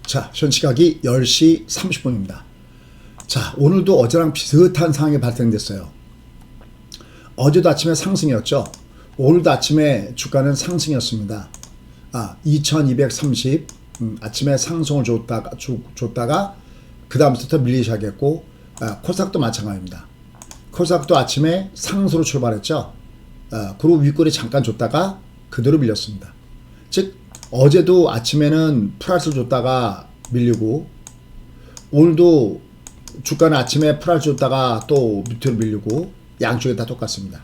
자, 현 시각이 10시 30분입니다. 자, 오늘도 어제랑 비슷한 상황이 발생됐어요. 어제도 아침에 상승이었죠. 오늘도 아침에 주가는 상승이었습니다. 2230 아침에 상승을 줬다가 그 다음부터 밀리기 시작했고, 코스닥도 마찬가지입니다. 코스닥도 아침에 상승으로 출발했죠. 그리고 윗꼬리 잠깐 줬다가 그대로 밀렸습니다. 즉 어제도 아침에는 플러스를 줬다가 밀리고, 오늘도 주가는 아침에 플러스 줬다가 또 밑으로 밀리고, 양쪽에 다 똑같습니다.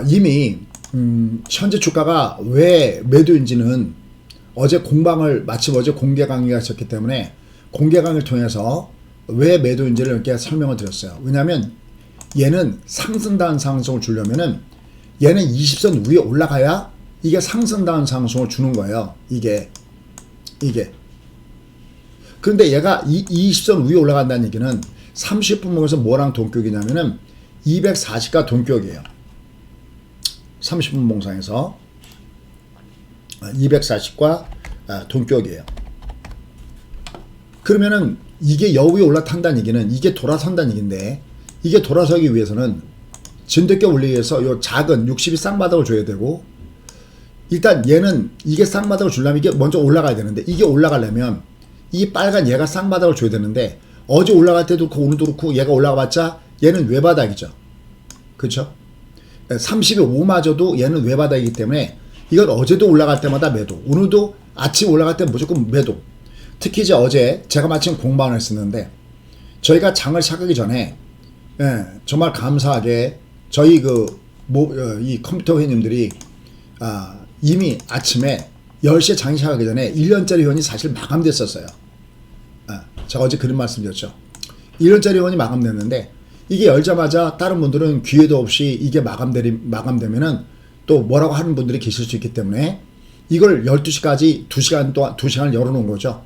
이미 현재 주가가 왜 매도인지는 마침 어제 공개 강의가 있었기 때문에 공개 강의를 통해서 왜 매도인지를 이렇게 설명을 드렸어요. 왜냐하면 얘는 상승다운 상승을 주려면은 얘는 20선 위에 올라가야 이게 상승다운 상승을 주는 거예요. 이게. 그런데 얘가 20선 위에 올라간다는 얘기는 30분 봉에서 뭐랑 동격이냐면은 240과 동격이에요. 30분 봉상에서 240과 동격이에요. 그러면은 이게 여위에 올라탄다는 얘기는 이게 돌아선다는 얘기인데, 이게 돌아서기 위해서는 진돗개 올리기 위해서 요 작은 60이 쌍바닥을 줘야 되고, 일단 얘는 이게 쌍바닥을 주려면 이게 먼저 올라가야 되는데, 이게 올라가려면 이 빨간 얘가 쌍바닥을 줘야 되는데, 어제 올라갈 때도 그렇고 오늘도 그렇고 얘가 올라가봤자 얘는 외바닥이죠. 그렇죠? 30이 5마저도 얘는 외바닥이기 때문에 이건 어제도 올라갈 때마다 매도, 오늘도 아침 올라갈 때 무조건 매도. 특히 이제 어제 제가 마침 공방을 했었는데, 저희가 장을 시작하기 전에 정말 감사하게 저희 이 컴퓨터 회원님들이 이미 아침에 10시에 장이 시작하기 전에 1년짜리 회원이 사실 마감됐었어요. 제가 어제 그런 말씀드렸죠. 1년짜리 회원이 마감됐는데, 이게 열자마자 다른 분들은 기회도 없이 이게 마감되면은 또 뭐라고 하는 분들이 계실 수 있기 때문에 이걸 12시까지 2시간 동안 2시간을 열어놓은 거죠.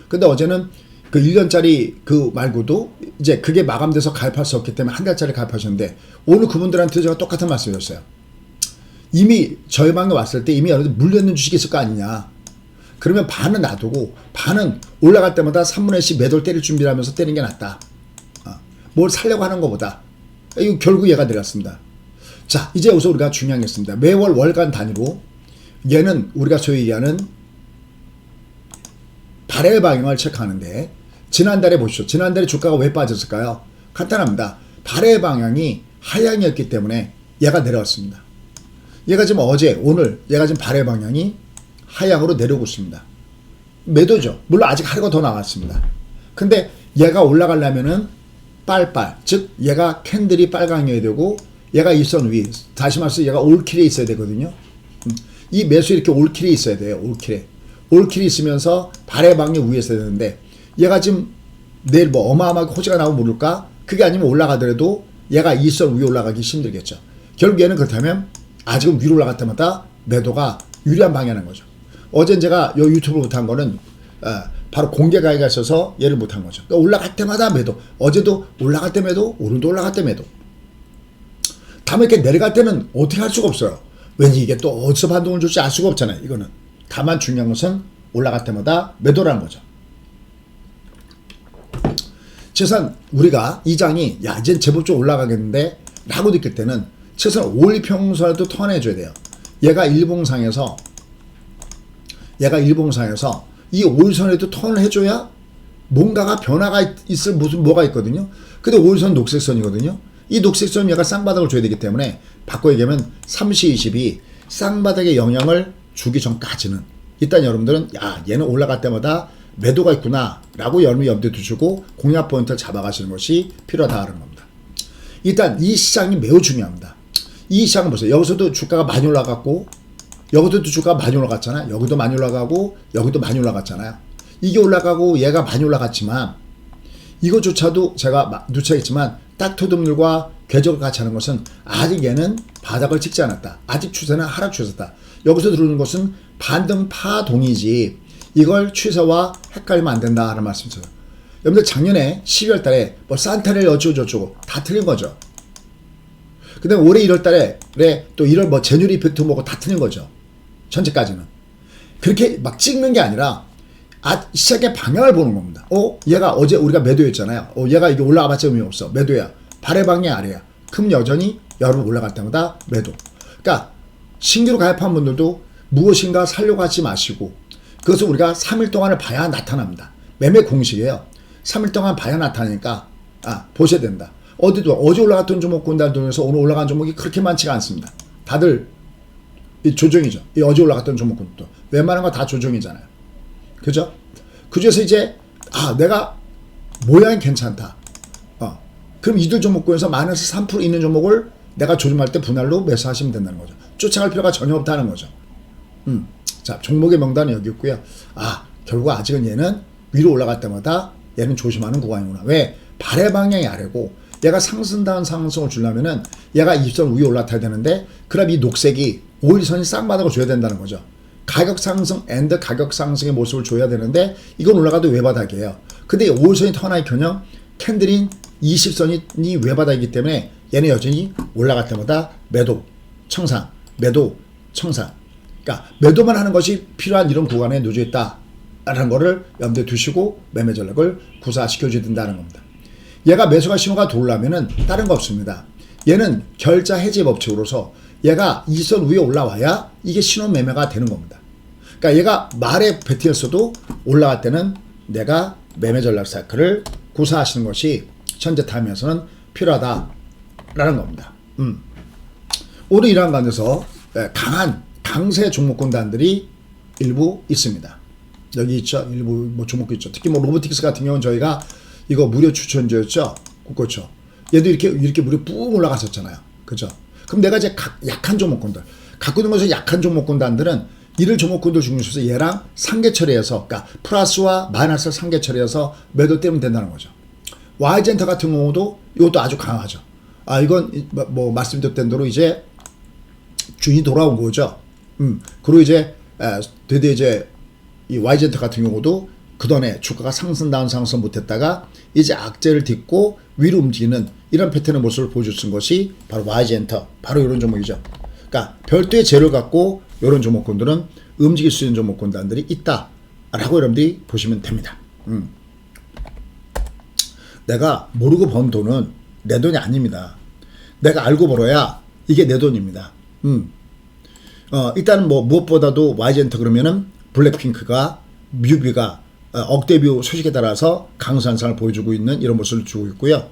근데 어제는 그 1년짜리 그 말고도 이제 그게 마감돼서 가입할 수 없기 때문에 한 달짜리 가입하셨는데, 오늘 그분들한테 제가 똑같은 말씀드렸어요. 이미 저희 방에 왔을 때 이미 여러분들 물려있는 주식이 있을 거 아니냐. 그러면 반은 놔두고 반은 올라갈 때마다 3분의 1씩 매도를 때릴 준비를 하면서 때리는 게 낫다. 뭘 살려고 하는 것보다. 이거 결국 얘가 내렸습니다. 자, 이제 여기서 우리가 중요한 게 있습니다. 매월 월간 단위로 얘는 우리가 소위 얘기하는 발해 방향을 체크하는데, 지난달에 보시죠. 지난달에 주가가 왜 빠졌을까요? 간단합니다. 발해 방향이 하향이었기 때문에 얘가 내려왔습니다. 얘가 지금 오늘 얘가 지금 발해 방향이 하향으로 내려오고 있습니다. 매도죠. 물론 아직 하루가 더 남았습니다. 근데 얘가 올라가려면은 즉 얘가 캔들이 빨강이어야 되고, 얘가 일선 위, 다시 말해서 얘가 올킬에 있어야 되거든요. 이 매수 이렇게 올킬에 있어야 돼요. 올킬이 있으면서 발해 방향 위에 있어야 되는데, 얘가 지금 내일 뭐 어마어마하게 호재가 나오면 모를까? 그게 아니면 올라가더라도 얘가 일선 위에 올라가기 힘들겠죠. 결국 얘는 그렇다면 아직은 위로 올라갈 때마다 매도가 유리한 방향인 거죠. 어제 제가 요 유튜브를 못한 거는 바로 공개 가이가 있어서 얘를 못한 거죠. 그러니까 올라갈 때마다 매도. 어제도 올라갈 때 매도, 오늘도 올라갈 때 매도. 다음에 이렇게 내려갈 때는 어떻게 할 수가 없어요. 왠지 이게 또 어디서 반동을 줄지 알 수가 없잖아요. 이거는. 다만 중요한 것은 올라갈 때마다 매도라는 거죠. 최소한 우리가 이 장이 이젠 제법 좀 올라가겠는데 라고 느낄 때는 최소한 5일 평선에도 턴해줘야 돼요. 얘가 일봉상에서 이 5일선에도 턴을 해줘야 뭔가가 변화가 있을 뭐가 있거든요. 근데 5일선 녹색선이거든요. 이 녹색선 얘가 쌍바닥을 줘야 되기 때문에, 바꿔 얘기하면 30, 20이 쌍바닥에 영향을 주기 전까지는 일단 여러분들은 얘는 올라갈 때마다 매도가 있구나 라고 여러분이 염두에 두시고 공략 포인트를 잡아가시는 것이 필요하다는 겁니다. 일단 이 시장이 매우 중요합니다. 이 시장은 보세요. 여기서도 주가가 많이 올라갔고, 여기도 주가가 많이 올라갔잖아요. 여기도 많이 올라가고 여기도 많이 올라갔잖아요. 이게 올라가고 얘가 많이 올라갔지만, 이것조차도 제가 누차했지만 딱토듬률과 궤적을 같이 하는 것은 아직 얘는 바닥을 찍지 않았다. 아직 추세는 하락 추세다. 여기서 들어오는 것은 반등 파동이지 이걸 추세와 헷갈리면 안 된다는 말씀이죠. 여러분들 작년에 12월 달에 뭐 산타를 어쩌고저쩌고 다 틀린 거죠. 그 다음에 올해 1월 달에 또 1월 뭐 제뉴리 이펙트 뭐고 다 틀린 거죠. 전체까지는. 그렇게 막 찍는 게 아니라 시장의 방향을 보는 겁니다. 얘가 어제 우리가 매도했잖아요. 얘가 이게 올라가봤자 의미 없어. 매도야. 발의 방향 아래야. 그럼 여전히 여러분 올라갈 때마다 매도. 그러니까 신규로 가입한 분들도 무엇인가 살려고 하지 마시고 그것을 우리가 3일 동안을 봐야 나타납니다. 매매 공식이에요. 3일 동안 봐야 나타나니까 보셔야 된다. 어제 올라갔던 종목군들 중에서 오늘 올라간 종목이 그렇게 많지가 않습니다. 다들 이 조정이죠. 이 어제 올라갔던 종목군도 웬만한 거 다 조정이잖아요. 그죠? 그중에서 이제 내가 모양이 괜찮다. 그럼 이들 종목군에서 마이너스 3% 있는 종목을 내가 조심할 때 분할로 매수하시면 된다는 거죠. 쫓아갈 필요가 전혀 없다는 거죠. 자, 종목의 명단은 여기 있고요. 결국 아직은 얘는 위로 올라갈 때마다 얘는 조심하는 구간이구나. 왜? 발의 방향이 아래고 얘가 상승다운 상승을 주려면은 얘가 20선 위에 올라타야 되는데 그럼 이 녹색이 5일선이 쌍바닥을 줘야 된다는 거죠. 가격 상승 앤드 가격 상승의 모습을 줘야 되는데 이건 올라가도 외바닥이에요. 근데 5일선이 터나이커녕 캔들인 20선이 외바닥이기 때문에 얘는 여전히 올라갈 때마다 매도, 청산, 매도, 청산. 그러니까 매도만 하는 것이 필요한 이런 구간에 놓여 있다라는 거를 염두에 두시고 매매 전략을 구사시켜 줘야 된다는 겁니다. 얘가 매수가 신호가 돌라면은 다른 거 없습니다. 얘는 결자 해지 법칙으로서 얘가 2선 위에 올라와야 이게 신호 매매가 되는 겁니다. 그러니까 얘가 말에 배팅했어도 올라갈 때는 내가 매매 전략 사이클을 구사하시는 것이 현재 타임에서는 필요하다라는 겁니다. 오늘 이러한 관계에서 강한 강세 종목군단들이 일부 있습니다. 여기 있죠. 일부 종목이 있죠. 특히 로보틱스 같은 경우는 저희가 이거 무료 추천주였죠. 그렇죠. 얘도 이렇게 무료 뿡 올라갔었잖아요. 그죠? 그럼 내가 이제 약한 종목군들 갖고 있는 것이 약한 종목군단들은 이를 종목군들 중에서 얘랑 상계 처리해서 그러니까 플러스와 마이너스 상계 처리해서 매도 때리면 된다는 거죠. Y젠터 같은 경우도 이것도 아주 강하죠. 이건 말씀드렸던 대로 이제 준이 돌아온 거죠. 그리고 이제 드디어 이제 이 Y젠터 같은 경우도 그전에 주가가 상승다운 상승 못했다가 이제 악재를 딛고 위로 움직이는 이런 패턴의 모습을 보여줬던 것이 바로 Y젠터, 바로 이런 종목이죠. 그러니까 별도의 재료를 갖고 이런 종목군들은 움직일 수 있는 종목군단들이 있다라고 여러분들이 보시면 됩니다. 내가 모르고 번 돈은 내 돈이 아닙니다. 내가 알고 벌어야 이게 내 돈입니다. 일단은 무엇보다도 Y젠터 그러면은 블랙핑크가 뮤비가 억대뷰 소식에 따라서 강산상을 보여주고 있는 이런 모습을 주고 있고요.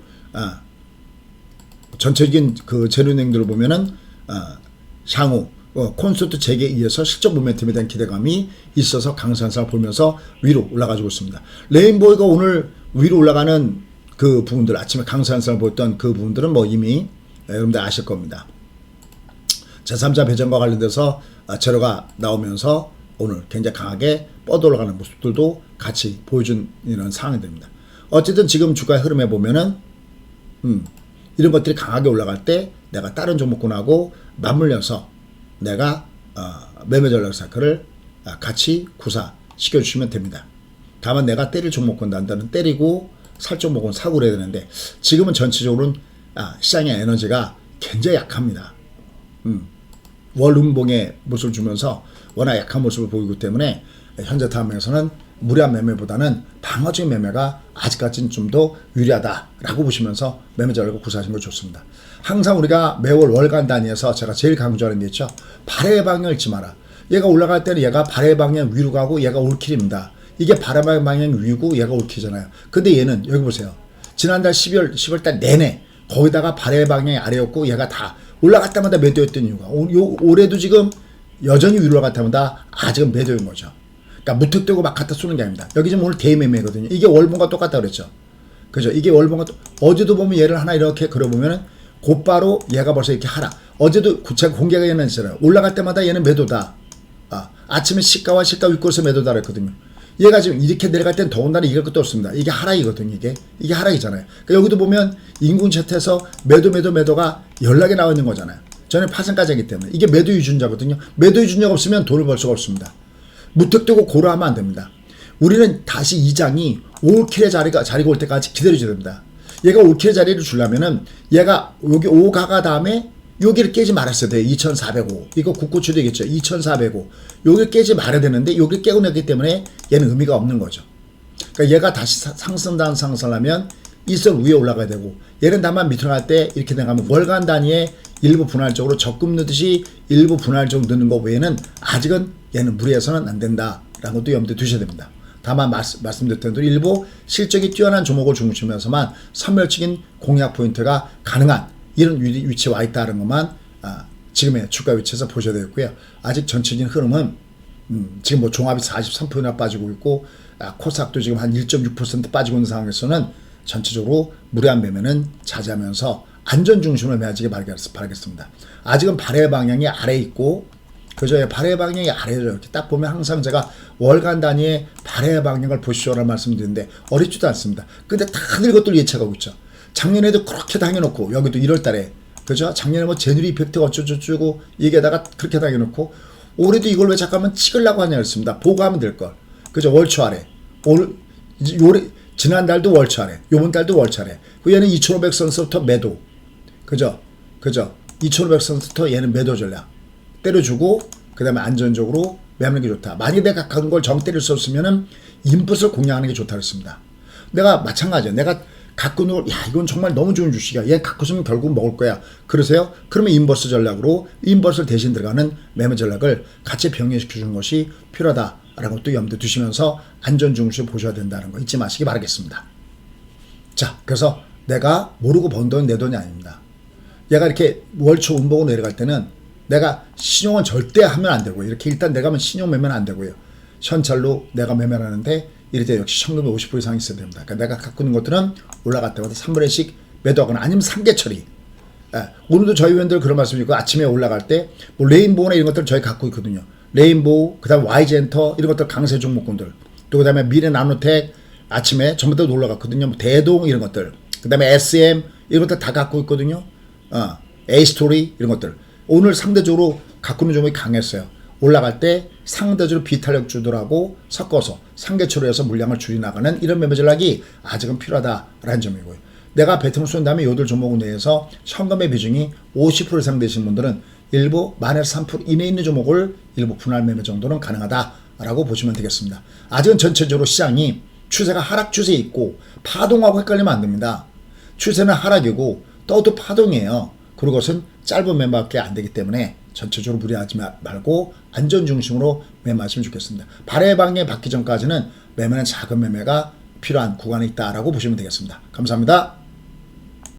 전체적인 그 재료행들을 보면은 향후 콘서트 재개에 의해서 실적 모멘텀에 대한 기대감이 있어서 강산상을 보면서 위로 올라가지고 있습니다. 레인보이가 오늘 위로 올라가는 그 부분들 아침에 강산상을 보였던 그 부분들은 이미 여러분들 아실 겁니다. 제3자 배정과 관련돼서 재료가 나오면서 오늘 굉장히 강하게 뻗어 올라가는 모습들도 같이 보여준 이런 상황이 됩니다. 어쨌든 지금 주가의 흐름에 보면은 이런 것들이 강하게 올라갈 때 내가 다른 종목군하고 맞물려서 내가 매매 전략 사이클을 같이 구사시켜 주시면 됩니다. 다만 내가 때릴 종목군 단단은 때리고 살 종목은 사고 해야 되는데 지금은 전체적으로는 시장의 에너지가 굉장히 약합니다. 월음봉의 모습을 주면서 워낙 약한 모습을 보이기 때문에 현재 타임에서는 무리한 매매보다는 방어적인 매매가 아직까지는 좀 더 유리하다라고 보시면서 매매 전략을 구사하시는 거 좋습니다. 항상 우리가 매월 월간 단위에서 제가 제일 강조하는 게 있죠. 발의 방향을 잊지 마라. 얘가 올라갈 때는 얘가 발의 방향 위로 가고 얘가 올킬입니다. 이게 발의 방향 위고 얘가 올킬이잖아요. 근데 얘는 여기 보세요. 지난달 10월달 내내 거기다가 발의 방향이 아래였고 얘가 다 올라갈 때마다 매도였던 이유가 올해도 지금 여전히 위로 올라갈 때마다 아직은 매도인 거죠. 그러니까 무턱대고 막 갖다 쏘는 게 아닙니다. 여기 지금 오늘 대매매거든요. 이게 월봉과 똑같다 그랬죠. 그죠? 이게 월봉과 어제도 보면 얘를 하나 이렇게 그려보면은 곧바로 얘가 벌써 이렇게 하락. 어제도 제가 공개가 했잖아요. 올라갈 때마다 얘는 매도다. 아침에 시가와 시가 윗골에서 매도다 그랬거든요. 얘가 지금 이렇게 내려갈 땐 더군다나 이럴 것도 없습니다. 이게 하락이거든요. 이게 하락이잖아요. 그러니까 여기도 보면 인군 차트에서 매도가 연락이 나와 있는 거잖아요. 전에 파생까지 하기 때문에 이게 매도 유전자거든요. 매도 유전자가 없으면 돈을 벌 수가 없습니다. 무턱대고 고려하면 안 됩니다. 우리는 다시 이 장이 올킬의 자리가 올 때까지 기다려줘야 됩니다. 얘가 올킬의 자리를 주려면은 얘가 여기 5가가 다음에 여기를 깨지 말았어야 돼요. 2405. 이거 국고추도 되겠죠. 2405. 여기를 깨지 말아야 되는데 여기를 깨고 냈기 때문에 얘는 의미가 없는 거죠. 그러니까 얘가 다시 상승단 상승을 하면 이선 위에 올라가야 되고, 얘는 다만 밑으로 갈 때 이렇게 나가면 월간 단위에 일부 분할적으로 적금 넣듯이 일부 분할적으로 넣는 거 외에는 아직은 얘는 무리해서는 안 된다라는 것도 염두에 두셔야 됩니다. 다만 말씀드렸던 대로 일부 실적이 뛰어난 종목을 중심으로서만 선멸적인 공략 포인트가 가능한 이런 위치에 와 있다는 것만 지금의 주가 위치에서 보셔야 되겠고요. 아직 전체적인 흐름은 지금 뭐 종합이 43%나 빠지고 있고 코스닥도 지금 한 1.6% 빠지고 있는 상황에서는 전체적으로 무리한 매매는 자제하면서 안전 중심으로 매하시기 바라겠습니다. 아직은 발해 방향이 아래에 있고, 그저 발해 방향이 아래죠. 이렇게 딱 보면 항상 제가 월간 단위의 발해 방향을 보시오라는 말씀드리는데 어렵지도 않습니다. 근데 다들 이것들 예측하고 있죠. 작년에도 그렇게 당해놓고, 여기도 1월달에 그죠? 작년에 뭐 제누리 이펙트가 어쩌고저쩌고 얘기하다가 그렇게 당해놓고, 올해도 이걸 왜 잠깐만 찍으려고 하냐 했습니다. 보고 하면 될 걸. 그죠? 월초 아래. 지난달도 월초 아래. 요번 달도 월초 아래. 그 얘는 2500선서부터 매도. 그죠? 2500선부터 얘는 매도 전략 때려주고, 그 다음에 안전적으로 매매하는 게 좋다. 만약에 내가 갖은 걸 정 때릴 수 없으면은 인풋을 공략하는 게 좋다 그랬습니다. 내가 마찬가지야. 내가 갖고 있는 걸, 야, 이건 정말 너무 좋은 주식이야. 얘 갖고 있으면 결국 먹을 거야. 그러세요? 그러면 인버스 전략으로 인버스를 대신 들어가는 매매 전략을 같이 병행시켜 주는 것이 필요하다라는 것도 염두에 두시면서 안전 중심으로 보셔야 된다는 거 잊지 마시기 바라겠습니다. 자, 그래서 내가 모르고 번 돈은 내 돈이 아닙니다. 얘가 이렇게 월초 운봉으로 내려갈 때는 내가 신용은 절대 하면 안 되고요. 이렇게 일단 내가 하면 신용 매매는 안 되고요. 현찰로 내가 매매를 하는데 이럴 때 역시 현금이 50% 이상이 있어야 됩니다. 그러니까 내가 갖고 있는 것들은 올라갈 때마다 3분의 1씩 매도하거나 아니면 상계 처리. 오늘도 저희 회원들 그런 말씀이고, 아침에 올라갈 때 뭐 레인보우나 이런 것들 저희 갖고 있거든요. 레인보우, 그 다음에 YG엔터 이런 것들 강세 종목군들, 또 그 다음에 미래 나노텍 아침에 전부 다 올라갔거든요. 뭐 대동 이런 것들, 그 다음에 SM 이런 것들 다 갖고 있거든요. A스토리 이런 것들 오늘 상대적으로 갖고 있는 종목이 강했어요. 올라갈 때 상대적으로 비탄력주들하고 섞어서 상계 처리해서 물량을 줄여나가는 이런 매매 전략이 아직은 필요하다라는 점이고요. 내가 베트남 쏜 다음에 요들 종목 내에서 현금의 비중이 50% 이상 되신 분들은 일부 만에서 3% 이내에 있는 종목을 일부 분할 매매 정도는 가능하다라고 보시면 되겠습니다. 아직은 전체적으로 시장이 추세가 하락 추세에 있고 파동하고 헷갈리면 안 됩니다. 추세는 하락이고 떠도 파동이에요. 그리고 그것은 짧은 매매밖에 안 되기 때문에 전체적으로 무리하지 말고 안전 중심으로 매매하시면 좋겠습니다. 발해 방향이 바뀌기 전까지는 매매는 작은 매매가 필요한 구간에 있다라고 보시면 되겠습니다. 감사합니다.